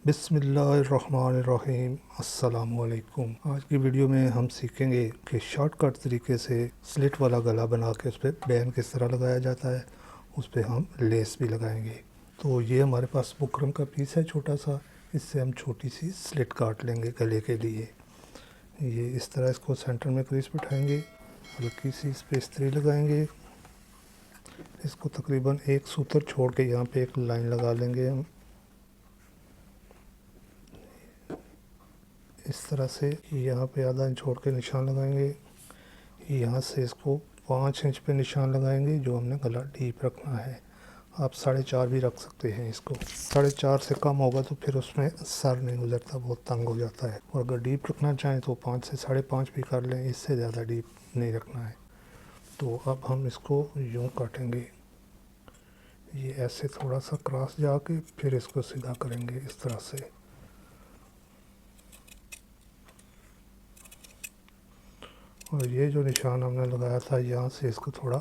बिस्मिल्लाहिर्रहमानिर्रहीम। अस्सलामुअलैकुम। आज की वीडियो में हम सीखेंगे कि शॉर्टकट तरीके से स्लिट वाला गला बना के उस पर बैन किस तरह लगाया जाता है। उस पर हम लेस भी लगाएंगे। तो ये हमारे पास बुकरम का पीस है छोटा सा, इससे हम छोटी सी स्लिट काट लेंगे गले के लिए। ये इस तरह इसको सेंटर में क्रीज बिठाएंगे, हल्की सी इस पर इस्त्री लगाएंगे। इसको तकरीबन एक सूत्र छोड़ के यहाँ पे एक लाइन लगा लेंगे हम इस तरह से। यहाँ पे आधा इंच छोड़ के निशान लगाएंगे। यहाँ से इसको 5 इंच पे निशान लगाएंगे जो हमने गला डीप रखना है। आप 4.5 भी रख सकते हैं। इसको 4.5 से कम होगा तो फिर उसमें सर नहीं गुजरता, बहुत तंग हो जाता है। और अगर डीप रखना चाहें तो 5 से 5.5 भी कर लें, इससे ज़्यादा डीप नहीं रखना है। तो अब हम इसको यूँ काटेंगे, ये ऐसे थोड़ा सा क्रॉस जाके फिर इसको सीधा करेंगे इस तरह से। और ये जो निशान हमने लगाया था यहाँ से इसको थोड़ा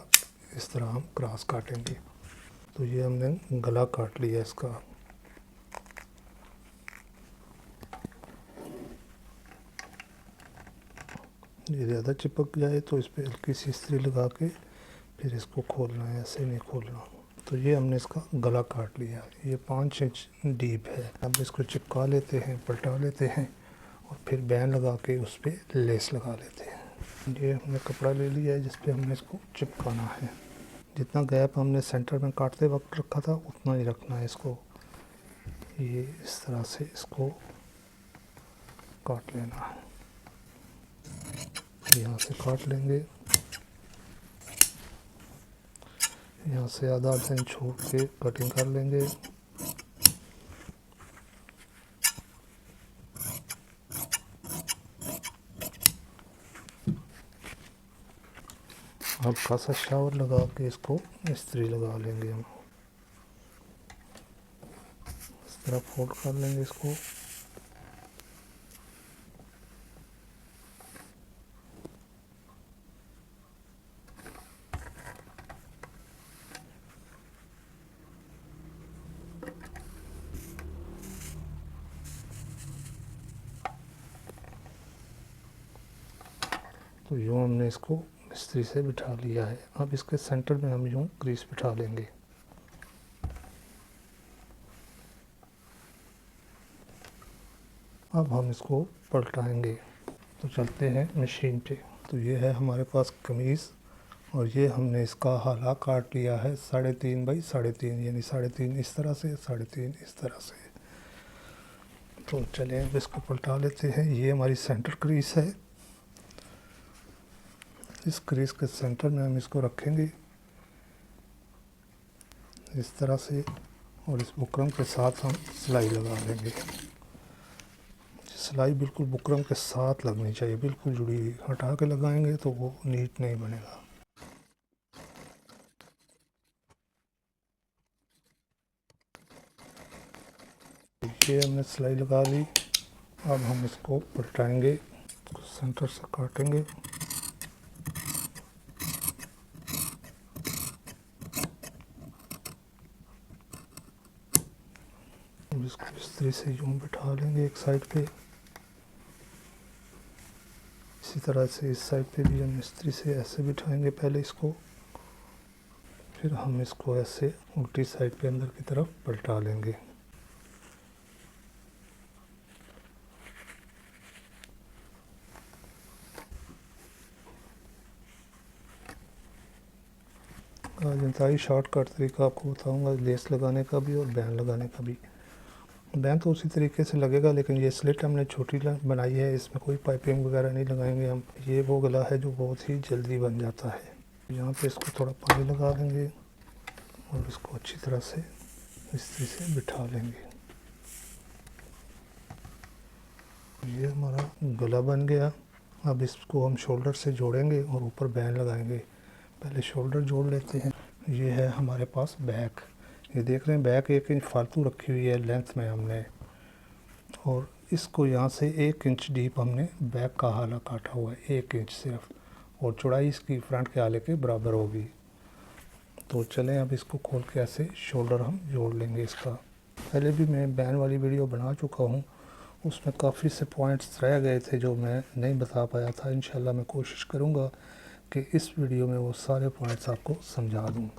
इस तरह हम क्रॉस काटेंगे। तो ये हमने गला काट लिया इसका। ये ज़्यादा चिपक जाए तो इस पर हल्की सी इस्त्री लगा के फिर इसको खोलना है, ऐसे नहीं खोलना। तो ये हमने इसका गला काट लिया। ये 5 इंच डीप है। अब इसको चिपका लेते हैं, पलटा लेते हैं और फिर बैन लगा के उस पर लेस लगा लेते हैं। ये हमने कपड़ा ले लिया है जिस पे हमने इसको चिपकाना है। जितना गैप हमने सेंटर में काटते वक्त रखा था उतना ही रखना है इसको। ये इस तरह से इसको काट लेना है। यहाँ से काट लेंगे, यहाँ से आधा इंच छोड़ के कटिंग कर लेंगे। हल्का सा शावर लगा के इसको इस्त्री लगा लेंगे हम। इस तरह फोल्ड कर लेंगे इसको। तो यूँ हमने इसको इस्त्री से बिठा लिया है। अब इसके सेंटर में हम यूँ क्रीज बिठा लेंगे। अब हम इसको पलटाएंगे। तो चलते हैं मशीन पे। तो ये है हमारे पास कमीज़ और ये हमने इसका हाला काट लिया है 3.5 बाई 3.5, यानी 3.5 इस तरह से, 3.5 इस तरह से। तो चलिए अब इसको पलटा लेते हैं। ये हमारी सेंटर क्रीज है। इस क्रीज के सेंटर में हम इसको रखेंगे इस तरह से और इस बुकरम के साथ हम सिलाई लगा लेंगे। सिलाई बिल्कुल बुकरम के साथ लगनी चाहिए, बिल्कुल जुड़ी हुई। हटा के लगाएंगे तो वो नीट नहीं बनेगा। ये हमने सिलाई लगा ली। अब हम इसको पलटाएंगे, सेंटर से काटेंगे। अब इसको इस्त्री से यूँ बिठा लेंगे एक साइड पे। इसी तरह से इस साइड पे भी हम इस्त्री से ऐसे बिठाएंगे पहले इसको, फिर हम इसको ऐसे उल्टी साइड पे अंदर की तरफ पलटा लेंगे। आज इंतहाई शॉर्टकट तरीका आपको बताऊंगा लेस लगाने का भी और बैन लगाने का भी। बैन तो उसी तरीके से लगेगा, लेकिन ये स्लिट हमने छोटी बनाई है, इसमें कोई पाइपिंग वगैरह नहीं लगाएंगे हम। ये वो गला है जो बहुत ही जल्दी बन जाता है। यहाँ पे इसको थोड़ा पानी लगा देंगे और इसको अच्छी तरह से इस्त्री से बिठा लेंगे। ये हमारा गला बन गया। अब इसको हम शोल्डर से जोड़ेंगे और ऊपर बैन लगाएंगे। पहले शोल्डर जोड़ लेते हैं। ये है हमारे पास बैक। ये देख रहे हैं बैक 1 इंच फालतू रखी हुई है लेंथ में हमने, और इसको यहाँ से 1 इंच डीप हमने बैक का हाला काटा हुआ है, 1 इंच सिर्फ, और चौड़ाई इसकी फ्रंट के आले के बराबर होगी। तो चलें अब इसको खोल के ऐसे शोल्डर हम जोड़ लेंगे इसका। पहले भी मैं बैन वाली वीडियो बना चुका हूँ, उसमें काफ़ी से पॉइंट्स रह गए थे जो मैं नहीं बता पाया था। इंशाल्लाह मैं कोशिश करूँगा कि इस वीडियो में वो सारे पॉइंट्स आपको समझा दूँ।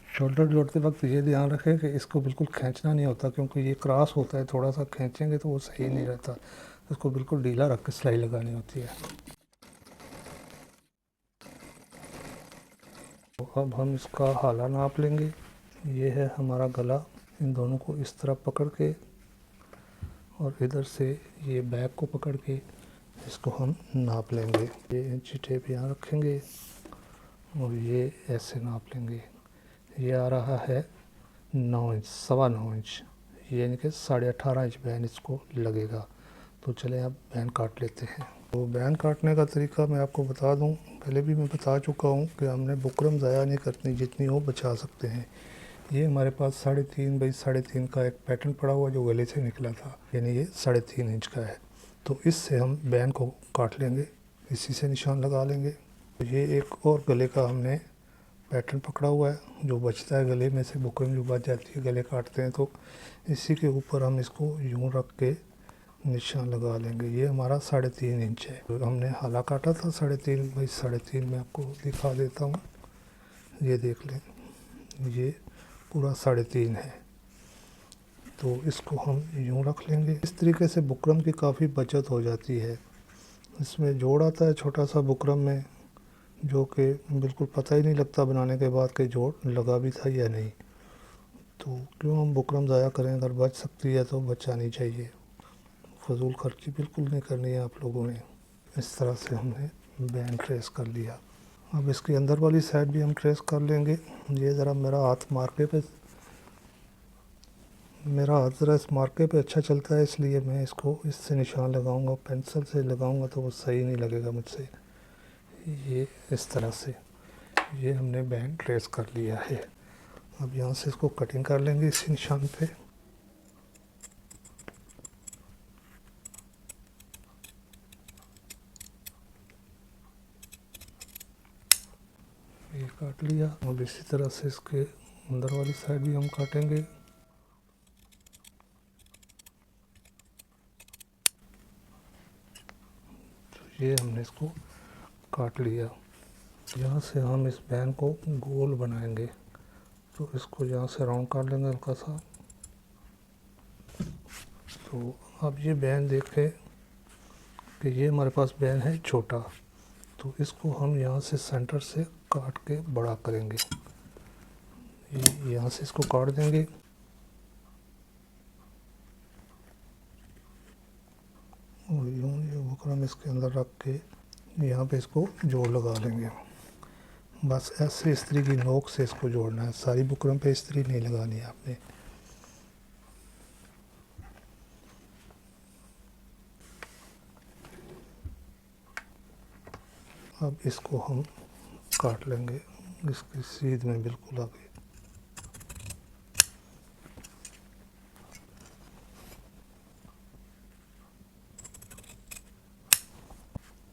शोल्डर जोड़ते वक्त ये ध्यान रखें कि इसको बिल्कुल खींचना नहीं होता, क्योंकि ये क्रॉस होता है, थोड़ा सा खींचेंगे तो वो सही नहीं रहता। इसको बिल्कुल ढीला रख के सिलाई लगानी होती है। तो अब हम इसका हाला नाप लेंगे। ये है हमारा गला। इन दोनों को इस तरह पकड़ के और इधर से ये बैक को पकड़ के इसको हम नाप लेंगे। ये इंची टेप यहाँ रखेंगे और ये ऐसे नाप लेंगे। ये आ रहा है 9 इंच, 9.25 इंच, यानी कि 18.5 इंच बैन इसको लगेगा। तो चलें अब बैन काट लेते हैं। तो बैन काटने का तरीका मैं आपको बता दूं, पहले भी मैं बता चुका हूं कि हमने बुकरम ज़ाया नहीं करनी, जितनी हो बचा सकते हैं। ये हमारे पास 3.5 बाई 3.5 का एक पैटर्न पड़ा हुआ जो गले से निकला था, यानी ये 3.5 इंच का है। तो इससे हम बैन को काट लेंगे, इसी से निशान लगा लेंगे। तो ये एक और गले का हमने पैटर्न पकड़ा हुआ है, जो बचता है गले में से, बुकरम जो बच जाती है गले काटते हैं तो इसी के ऊपर हम इसको यूँ रख के निशान लगा लेंगे। ये हमारा 3.5 इंच है। तो हमने हाला काटा था 3.5 बाई 3.5, मैं आपको दिखा देता हूँ। ये देख लें, ये पूरा 3.5 है। तो इसको हम यूँ रख लेंगे। इस तरीके से बुकरम की काफ़ी बचत हो जाती है। इसमें जोड़ आता है छोटा सा बुकरम में, जो कि बिल्कुल पता ही नहीं लगता बनाने के बाद कि जोड़ लगा भी था या नहीं। तो क्यों हम बुकरम ज़ाया करें, अगर बच सकती है तो बचानी चाहिए। फजूल खर्ची बिल्कुल नहीं करनी है आप लोगों ने। इस तरह से हमने बैन ट्रेस कर लिया। अब इसकी अंदर वाली साइड भी हम ट्रेस कर लेंगे। ये ज़रा मेरा हाथ मार्के इस मार्के पे अच्छा चलता है, इसलिए मैं इसको इससे निशान लगाऊंगा। पेंसिल से लगाऊंगा तो वो सही नहीं लगेगा मुझसे। ये इस तरह से ये हमने बैन ट्रेस कर लिया है। अब यहाँ से इसको कटिंग कर लेंगे इसी निशान पे। ये काट लिया। अब इसी तरह से इसके अंदर वाली साइड भी हम काटेंगे। तो ये हमने इसको काट लिया। यहाँ से हम इस बैन को गोल बनाएंगे, तो इसको यहाँ से राउंड कर लेंगे हल्का सा। तो अब ये बैन देखें कि ये हमारे पास बैन है छोटा, तो इसको हम यहाँ से सेंटर से काट के बड़ा करेंगे। यहाँ से इसको काट देंगे और यूँ ये बुकरम इसके अंदर रख के यहाँ पे इसको जोड़ लगा लेंगे। बस ऐसे इस्त्री की नोक से इसको जोड़ना है, सारी बुकरम पे इस्त्री नहीं लगानी है आपने। अब इसको हम काट लेंगे इसकी सीध में बिल्कुल आगे।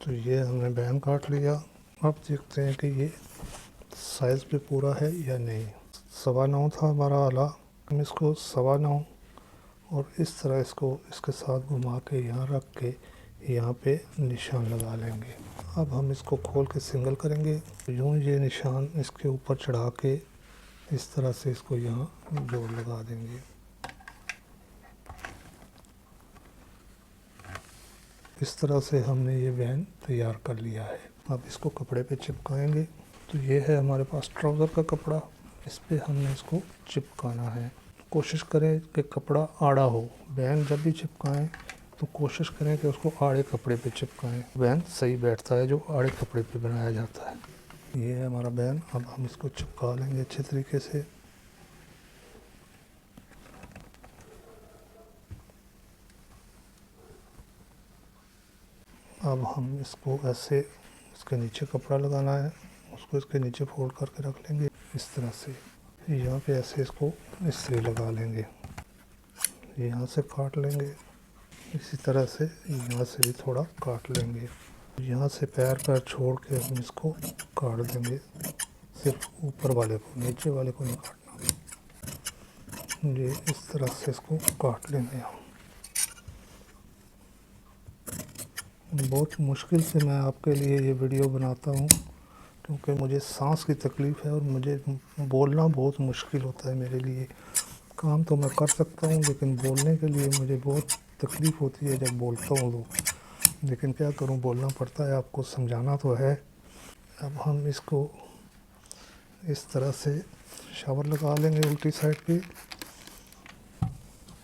तो ये हमने बैन काट लिया। अब देखते हैं कि ये साइज़ पे पूरा है या नहीं। 9.25 था हमारा आला, हम इसको 9.25 और इस तरह इसको इसके साथ घुमा के यहाँ रख के यहाँ पे निशान लगा लेंगे। अब हम इसको खोल के सिंगल करेंगे। यूँ ये निशान इसके ऊपर चढ़ा के इस तरह से इसको यहाँ जोड़ लगा देंगे। इस तरह से हमने ये बैन तैयार कर लिया है। अब इसको कपड़े पे चिपकाएंगे। तो ये है हमारे पास ट्राउज़र का कपड़ा, इस पे हमने इसको चिपकाना है। कोशिश करें कि कपड़ा आड़ा हो। बैन जब भी चिपकाएं तो कोशिश करें कि उसको आड़े कपड़े पे चिपकाएं। बैन सही बैठता है जो आड़े कपड़े पे बनाया जाता है। ये है हमारा बैन। अब हम इसको चिपका लेंगे अच्छे तरीके से। अब हम इसको ऐसे इसके नीचे कपड़ा लगाना है, उसको इसके नीचे फोल्ड करके रख लेंगे इस तरह से। यहाँ पे ऐसे इसको इस्त्री लगा लेंगे, यहाँ से काट लेंगे। इसी तरह से यहाँ से भी थोड़ा काट लेंगे। यहाँ से पैर छोड़ के हम इसको काट देंगे, सिर्फ ऊपर वाले को, नीचे वाले को नहीं काटना। ये इस तरह से इसको काट लेंगे हम। बहुत मुश्किल से मैं आपके लिए ये वीडियो बनाता हूँ, क्योंकि मुझे सांस की तकलीफ़ है और मुझे बोलना बहुत मुश्किल होता है मेरे लिए। काम तो मैं कर सकता हूँ, लेकिन बोलने के लिए मुझे बहुत तकलीफ़ होती है जब बोलता हूँ तो। लेकिन क्या करूँ, बोलना पड़ता है, आपको समझाना तो है। अब हम इसको इस तरह से शावर लगा लेंगे उल्टी साइड पे,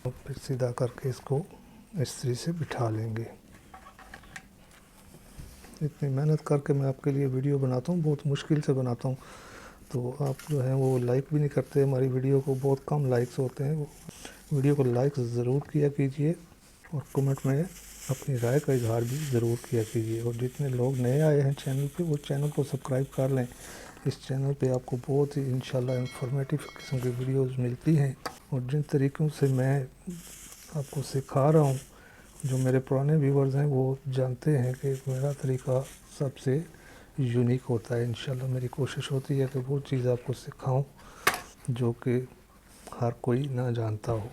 और फिर सीधा करके इसको इस्त्री से बिठा लेंगे। इतनी मेहनत करके मैं आपके लिए वीडियो बनाता हूँ, बहुत मुश्किल से बनाता हूँ, तो आप जो हैं वो लाइक भी नहीं करते हमारी वीडियो को, बहुत कम लाइक्स होते हैं। वीडियो को लाइक ज़रूर किया कीजिए और कमेंट में अपनी राय का इजहार भी ज़रूर किया कीजिए। और जितने लोग नए आए हैं चैनल पे, वो चैनल को सब्सक्राइब कर लें। इस चैनल पे आपको बहुत ही इंशाल्लाह इंफॉर्मेटिव किस्म की वीडियोस मिलती हैं। और जिन तरीक़ों से मैं आपको सिखा रहा हूँ, जो मेरे पुराने व्यूवर्स हैं वो जानते हैं कि मेरा तरीका सबसे यूनिक होता है। इंशाल्लाह मेरी कोशिश होती है कि वो चीज़ आपको सिखाऊं जो कि हर कोई ना जानता हो,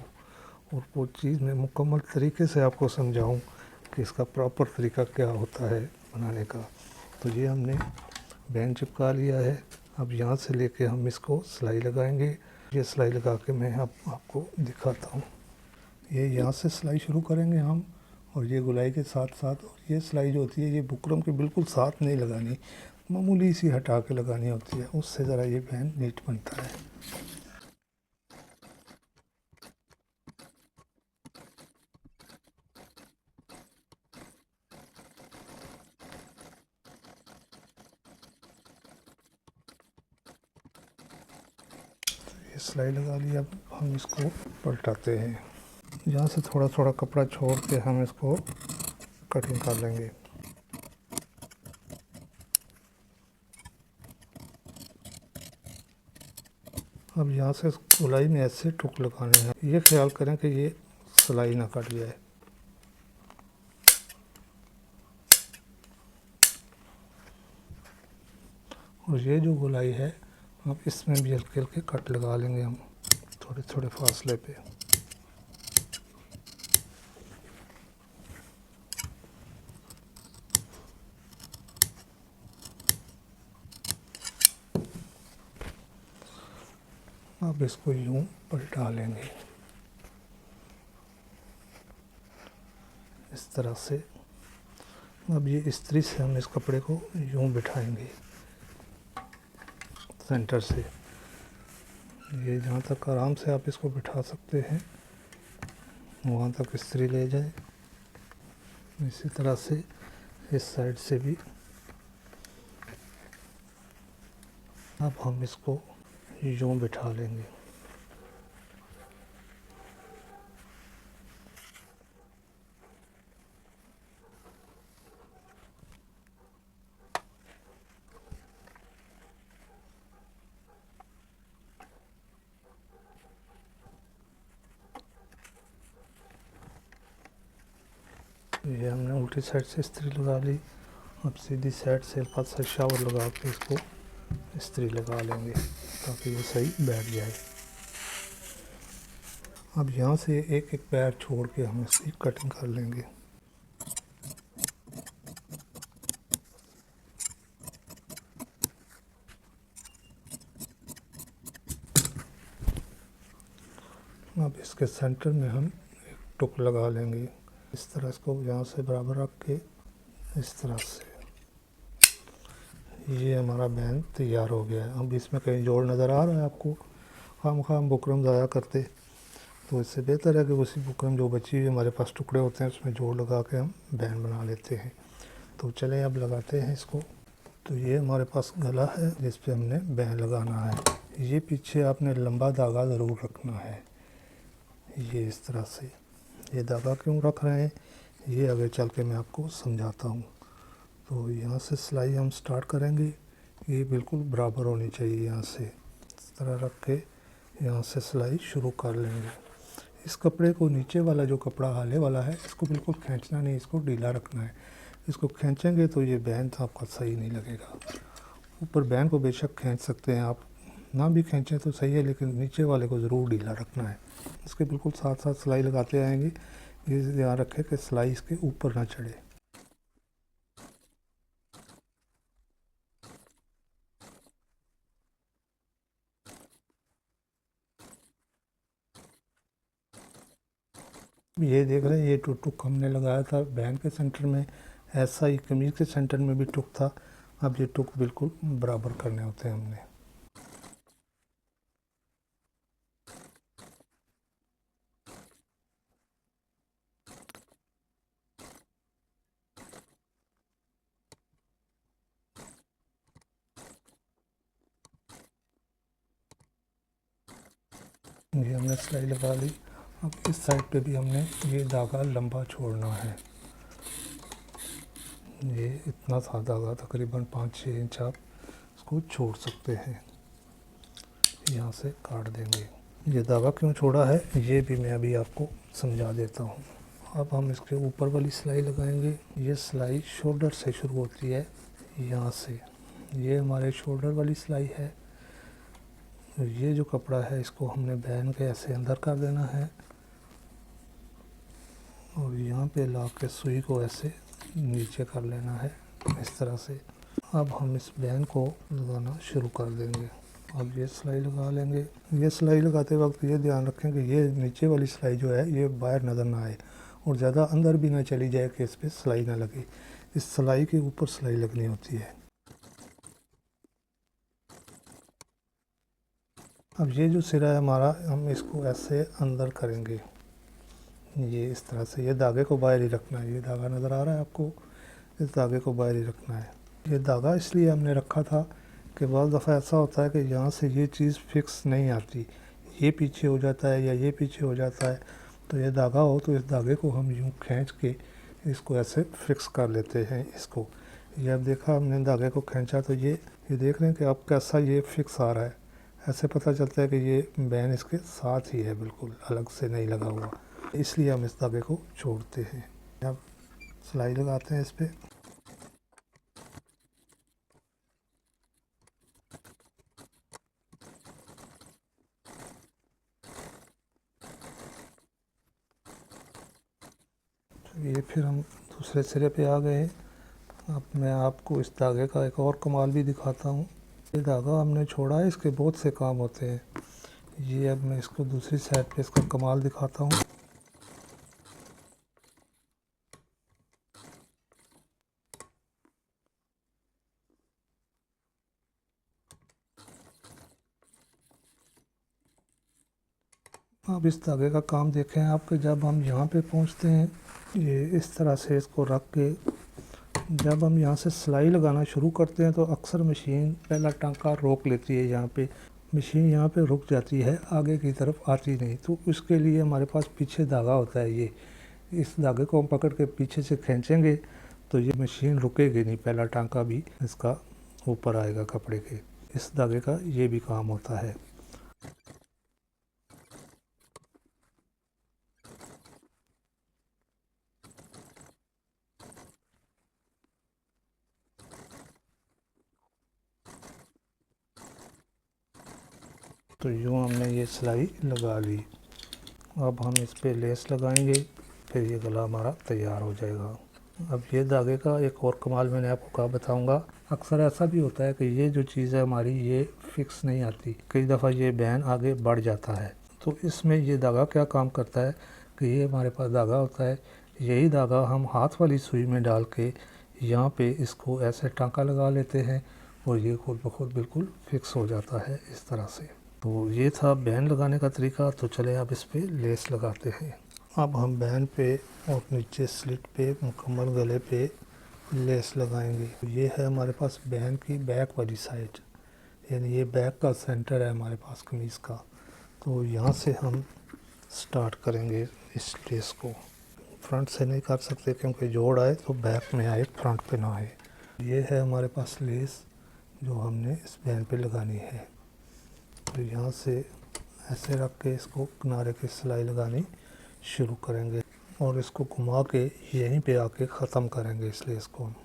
और वो चीज़ मैं मुकम्मल तरीके से आपको समझाऊं कि इसका प्रॉपर तरीका क्या होता है बनाने का। तो ये हमने बैंड चिपका लिया है। अब यहाँ से लेके हम इसको सिलाई लगाएंगे। ये सिलाई लगा के मैं आपको दिखाता हूँ। ये यहाँ से सिलाई शुरू करेंगे हम, और ये गुलाई के साथ साथ। और ये सिलाई जो होती है ये बुकरम के बिल्कुल साथ नहीं लगानी, मामूली सी हटा के लगानी होती है, उससे ज़रा ये बैंड नीट बनता है। ये सिलाई लगा लिया, अब हम इसको पलटाते हैं। यहाँ से थोड़ा थोड़ा कपड़ा छोड़ के हम इसको कटिंग कर लेंगे। अब यहाँ से सिलाई में ऐसे टुक लगाने हैं, ये ख्याल करें कि ये सिलाई ना कट जाए। और ये जो गुलाई है, अब इसमें भी हल्के हल्के कट लगा लेंगे हम थोड़े थोड़े फासले पे। अब इसको यूं पलटा लेंगे इस तरह से। अब ये इस्त्री से हम इस कपड़े को यूं बिठाएंगे सेंटर से। ये जहाँ तक आराम से आप इसको बिठा सकते हैं वहाँ तक इस्त्री ले जाए। इसी तरह से इस साइड से भी। अब हम इसको यूं बिठा लेंगे। ये हमने उल्टी साइड से इस्त्री लगा ली। अब सीधी साइड से हल्का सा शावर लगा के इसको इस्त्री लगा लेंगे ताकि ये सही बैठ जाए। अब यहाँ से एक एक पैर छोड़ के हम इसकी कटिंग कर लेंगे। अब इसके सेंटर में हम एक टुक लगा लेंगे इस तरह। इसको यहाँ से बराबर रख के इस तरह से ये हमारा बैंड तैयार हो गया है। अब इसमें कहीं जोड़ नज़र आ रहा है आपको? हम बुकरम ज़ाया करते, तो इससे बेहतर है कि उसी बुकरम जो बची हुई हमारे पास टुकड़े होते हैं उसमें जोड़ लगा के हम बैंड बना लेते हैं। तो चलें अब लगाते हैं इसको। तो ये हमारे पास गला है जिस पे हमने बैंड लगाना है। ये पीछे आपने लंबा धागा ज़रूर रखना है, ये इस तरह से। ये धागा क्यों रख रहे हैं ये आगे चल के मैं आपको समझाता हूँ। तो यहाँ से सिलाई हम स्टार्ट करेंगे। ये बिल्कुल बराबर होनी चाहिए। यहाँ से इस तरह रख के यहाँ से सिलाई शुरू कर लेंगे। इस कपड़े को, नीचे वाला जो कपड़ा हाले वाला है, इसको बिल्कुल खींचना नहीं, इसको ढीला रखना है। इसको खींचेंगे तो ये बैंड आपका सही नहीं लगेगा। ऊपर बैंड को बेशक खींच सकते हैं आप, ना भी खींचें तो सही है, लेकिन नीचे वाले को ज़रूर ढीला रखना है। इसके बिल्कुल साथ साथ सिलाई लगाते आएंगे। ये ध्यान रखें कि सिलाई इसके ऊपर ना चढ़े। ये देख रहे हैं, ये टुक हमने लगाया था बैंड के सेंटर में, ऐसा ही कमीज़ के सेंटर में भी टुक था। अब ये टुक बिल्कुल बराबर करने होते हैं हमने। ये हमने सिलाई लगा ली। अब इस साइड पे भी हमने ये धागा लंबा छोड़ना है। ये इतना सा धागा तकरीबन 5-6 इंच आप इसको छोड़ सकते हैं। यहाँ से काट देंगे। ये धागा क्यों छोड़ा है ये भी मैं अभी आपको समझा देता हूँ। अब हम इसके ऊपर वाली सिलाई लगाएंगे। ये सिलाई शोल्डर से शुरू होती है, यहाँ से। ये हमारे शोल्डर वाली सिलाई है। ये जो कपड़ा है इसको हमने बहन के ऐसे अंदर कर देना है और यहाँ पे ला के सुई को ऐसे नीचे कर लेना है, इस तरह से। अब हम इस बहन को लगाना शुरू कर देंगे। अब ये सिलाई लगा लेंगे। ये सिलाई लगाते वक्त ये ध्यान रखें कि ये नीचे वाली सिलाई जो है ये बाहर नज़र ना आए और ज़्यादा अंदर भी ना चली जाए कि इस पर सिलाई ना लगे। इस सिलाई के ऊपर सिलाई लगनी होती है। अब ये जो सिरा है हमारा, हम इसको ऐसे अंदर करेंगे, ये इस तरह से। ये धागे को बाहर ही रखना है। ये धागा नज़र आ रहा है आपको, इस धागे को बाहर ही रखना है। ये धागा इसलिए हमने रखा था कि बहुत दफ़ा ऐसा होता है कि यहाँ से ये चीज़ फिक्स नहीं आती, ये पीछे हो जाता है या ये पीछे हो जाता है। तो ये धागा हो तो इस धागे को हम यूँ खींच के इसको ऐसे फिक्स कर लेते हैं इसको। ये अब देखा हमने धागे को खींचा तो ये देख रहे हैं कि अब कैसा ये फिक्स आ रहा है। ऐसे पता चलता है कि ये बहन इसके साथ ही है, बिल्कुल अलग से नहीं लगा हुआ। इसलिए हम इस धागे को छोड़ते हैं। अब सिलाई लगाते हैं इस पर। ये फिर हम दूसरे सिरे पे आ गए। अब मैं आपको इस धागे का एक और कमाल भी दिखाता हूँ। ये धागा हमने छोड़ा है, इसके बहुत से काम होते हैं। ये अब मैं इसको दूसरी साइड पे इसका कमाल दिखाता हूँ। अब इस धागे का काम देखें आप कि जब हम यहाँ पे पहुँचते हैं, ये इस तरह से इसको रख के जब हम यहाँ से सिलाई लगाना शुरू करते हैं तो अक्सर मशीन पहला टांका रोक लेती है। यहाँ पे मशीन यहाँ पे रुक जाती है, आगे की तरफ आती नहीं। तो उसके लिए हमारे पास पीछे धागा होता है। ये इस धागे को हम पकड़ के पीछे से खींचेंगे तो ये मशीन रुकेगी नहीं, पहला टांका भी इसका ऊपर आएगा कपड़े के। इस धागे का ये भी काम होता है। तो यूँ हमने ये सिलाई लगा ली। अब हम इस पे लेस लगाएंगे, फिर ये गला हमारा तैयार हो जाएगा। अब ये धागे का एक और कमाल मैंने आपको कहा बताऊंगा। अक्सर ऐसा भी होता है कि ये जो चीज़ है हमारी ये फिक्स नहीं आती, कई दफ़ा ये बहन आगे बढ़ जाता है। तो इसमें ये धागा क्या काम करता है कि ये हमारे पास धागा होता है, यही धागा हम हाथ वाली सुई में डाल के यहाँ पे इसको ऐसे टांका लगा लेते हैं और ये खुद ब खुद बिल्कुल फिक्स हो जाता है इस तरह से। तो ये था बहन लगाने का तरीका। तो चले अब इस पे लेस लगाते हैं। अब हम बहन पे और नीचे स्लिट पे मुकम्मल गले पे लेस लगाएंगे। ये है हमारे पास बहन की बैक वाली साइड, यानी ये बैक का सेंटर है हमारे पास कमीज़ का। तो यहाँ से हम स्टार्ट करेंगे इस लेस को। फ्रंट से नहीं कर सकते क्योंकि जोड़ आए तो बैक में आए, फ्रंट पे ना आए। ये है हमारे पास लेस जो हमने इस बहन पे लगानी है। तो यहाँ से ऐसे रख के इसको किनारे की सिलाई लगानी शुरू करेंगे और इसको घुमा के यहीं पे आके ख़त्म करेंगे इस लेस को हम।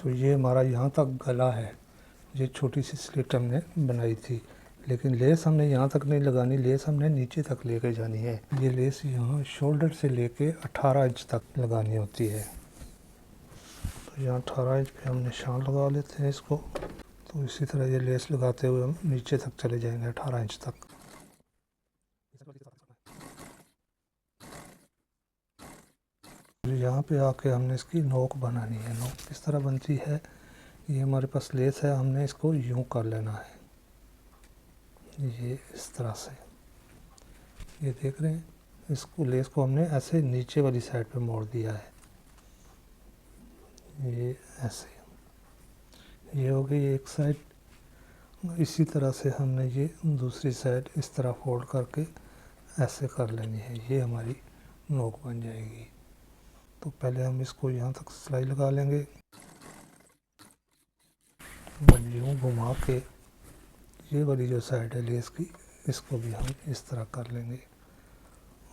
तो ये हमारा यहाँ तक गला है। ये छोटी सी स्लिट हमने बनाई थी, लेकिन लेस हमने यहाँ तक नहीं लगानी, लेस हमने नीचे तक लेके जानी है। ये लेस यहाँ शोल्डर से लेके 18 इंच तक लगानी होती है। तो यहाँ 18 इंच पे हम निशान लगा लेते हैं इसको। तो इसी तरह ये लेस लगाते हुए हम नीचे तक चले जाएंगे 18 इंच तक। यहाँ पे आके हमने इसकी नोक बनानी है। नोक किस तरह बनती है, ये हमारे पास लेस है, हमने इसको यूं कर लेना है, ये इस तरह से। ये देख रहे हैं, इसको लेस को हमने ऐसे नीचे वाली साइड पे मोड़ दिया है, ये ऐसे। ये हो गई एक साइड। इसी तरह से हमने ये दूसरी साइड इस तरह फोल्ड करके ऐसे कर लेनी है, ये हमारी नोक बन जाएगी। तो पहले हम इसको यहाँ तक सिलाई लगा लेंगे, यूँ घुमा के ये वाली जो साइड है लेस की, इसको भी हम इस तरह कर लेंगे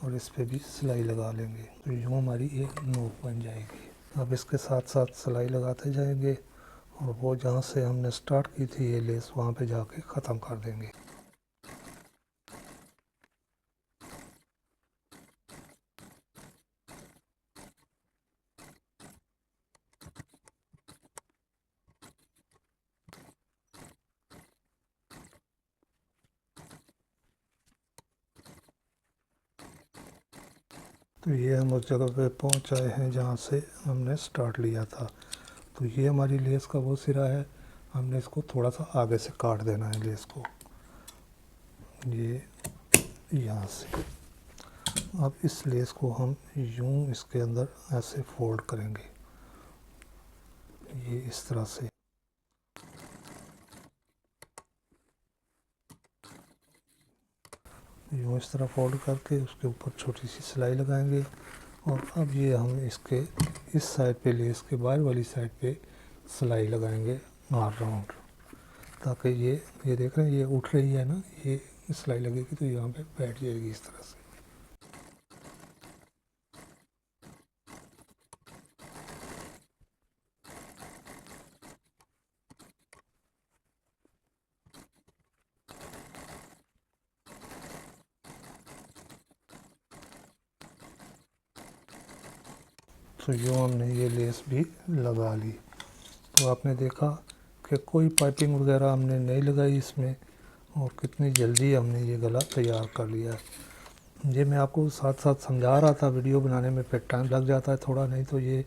और इस पे भी सिलाई लगा लेंगे। तो यूँ हमारी एक नोक बन जाएगी। अब इसके साथ साथ सिलाई लगाते जाएंगे और वो जहाँ से हमने स्टार्ट की थी ये लेस, वहाँ पे जाके ख़त्म कर देंगे। तो ये हम उस जगह पे पहुंच आए हैं जहाँ से हमने स्टार्ट लिया था। तो ये हमारी लेस का वो सिरा है, हमने इसको थोड़ा सा आगे से काट देना है लेस को, ये यहाँ से। अब इस लेस को हम यूँ इसके अंदर ऐसे फोल्ड करेंगे, ये इस तरह से। यूँ इस तरह फोल्ड करके उसके ऊपर छोटी सी सिलाई लगाएंगे। और अब ये हम इसके इस साइड पे, लेस के बाहर वाली साइड पे सिलाई लगाएंगे ऑल राउंड, ताकि ये देख रहे हैं, ये उठ रही है ना, ये सिलाई लगेगी तो यहाँ पे बैठ जाएगी इस तरह से। तो यूँ हमने ये लेस भी लगा ली। तो आपने देखा कि कोई पाइपिंग वगैरह हमने नहीं लगाई इसमें, और कितनी जल्दी हमने ये गला तैयार कर लिया है। ये मैं आपको साथ साथ समझा रहा था, वीडियो बनाने में फिर टाइम लग जाता है थोड़ा, नहीं तो ये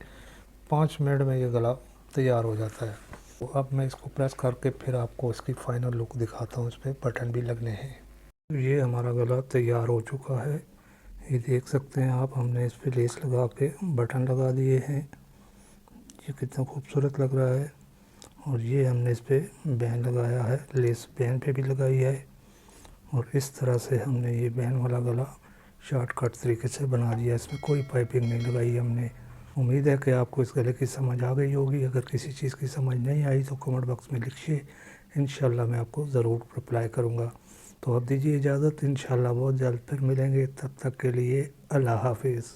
5 मिनट में ये गला तैयार हो जाता है। तो अब मैं इसको प्रेस करके फिर आपको इसकी फ़ाइनल लुक दिखाता हूँ। इस पर बटन भी लगने हैं। ये हमारा गला तैयार हो चुका है, ये देख सकते हैं आप। हमने इस पर लेस लगा के बटन लगा दिए हैं, ये कितना खूबसूरत लग रहा है। और ये हमने इस पर बैन लगाया है, लेस बैन पे भी लगाई है। और इस तरह से हमने ये बैन वाला गला शॉर्टकट तरीके से बना दिया, इसमें कोई पाइपिंग नहीं लगाई हमने। उम्मीद है कि आपको इस गले की समझ आ गई होगी। अगर किसी चीज़ की समझ नहीं आई तो कमेंट बॉक्स में लिखिए, इंशाल्लाह मैं आपको ज़रूर रिप्लाई करूँगा। तो अब दीजिए इजाज़त, इंशाल्लाह बहुत जल्द फिर मिलेंगे। तब तक के लिए अल्लाह हाफिज़।